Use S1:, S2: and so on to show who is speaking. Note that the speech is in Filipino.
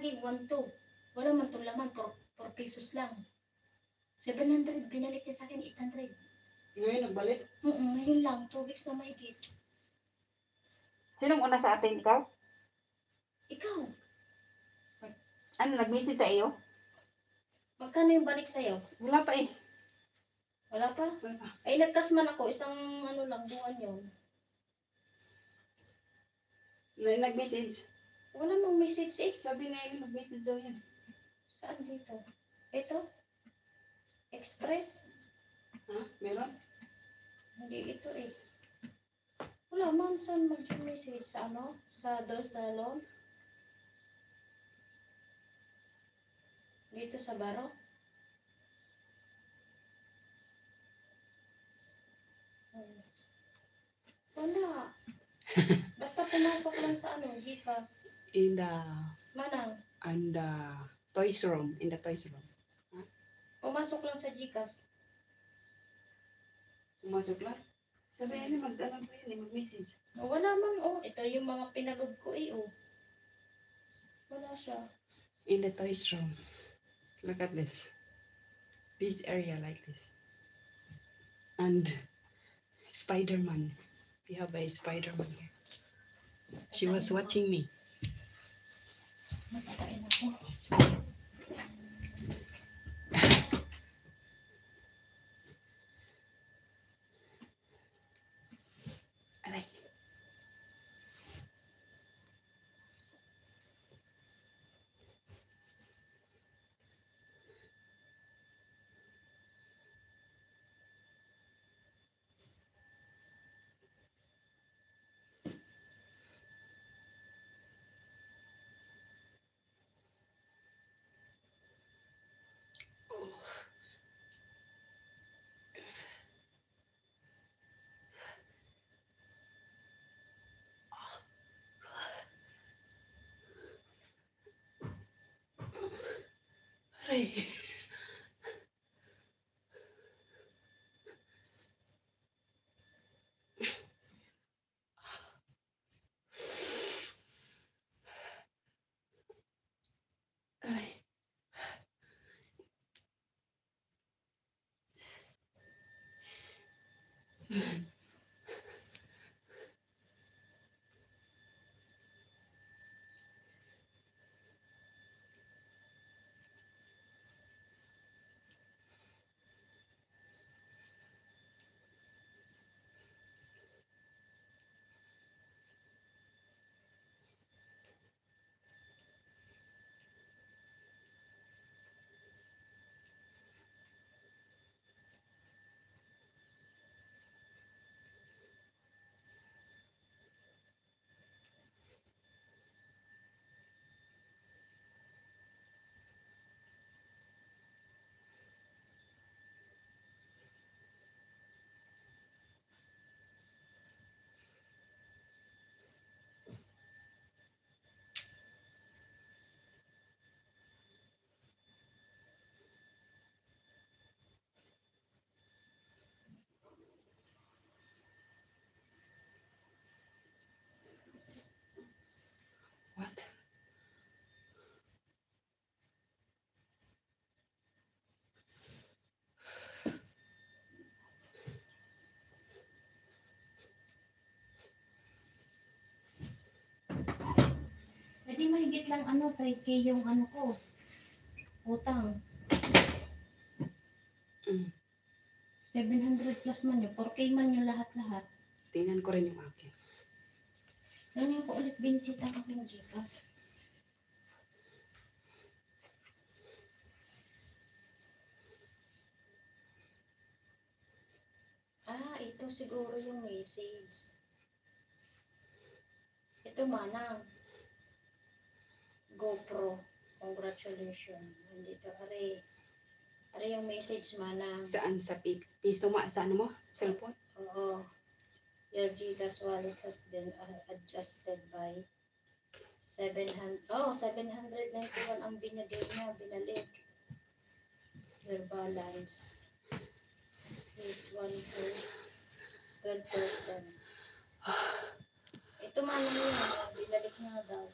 S1: lagi, 1-2. Wala man itong laman, 4 pesos lang. 700, binalik niya sa akin, 800.
S2: Ngayon, nagbalik?
S1: Ngayon lang, 2 weeks na mahigit.
S3: Sinong una sa atin, ikaw?
S1: Ikaw,
S3: Ano, nag-message sa iyo?
S1: magkano yung balik sa'yo?
S2: Wala pa eh.
S1: Wala pa?
S2: Wala pa.
S1: Ay, nagkasman ako, isang ano lang, buwan yun.
S2: Nag-message.
S1: Wala mong message eh.
S2: Sabi na yun, mag-message daw yan.
S1: Saan dito? Ito? Express?
S2: Ha? Meron?
S1: Hindi ito eh. Wala man, saan mag-message? Sa ano? Sa salon? Dito sa baro? Wala. Basta pumasok lang sa ano, Gcash.
S2: In the...
S1: Manang,
S2: And the toys room. In the toys room.
S1: pumasok lang sa Gcash.
S2: Pumasok lang. Sabi yan, mag-alam ko yun, mag-message.
S1: Wala man, oh. Ito yung mga pinaload ko eh, oh. Wala siya.
S2: In the toys room. Look at this. This area like this. And Spider-Man. We have a Spider-Man here. She was watching me.
S1: Magpakain ako.
S2: Aray. Aray. Aray. What?
S1: Pwede mahigit lang ano, 3K yung ano ko. Utang.
S2: Mm.
S1: 700 plus man yun. 4K man yung lahat-lahat.
S2: Tingnan ko rin yung akin.
S1: Ganyan ko ulit binisita ko yung Gcash. Ito siguro yung message. Ito manang. GoPro. Congratulations. Nandito, are yung message manang.
S2: Saan? Sa piso mo? Sa ano mo? Cellphone?
S1: Oo. Your Gcash wallet has been adjusted by 791 ang binigay niya, binalik. Your balance is 12%. Ito man yun, binalik na daw.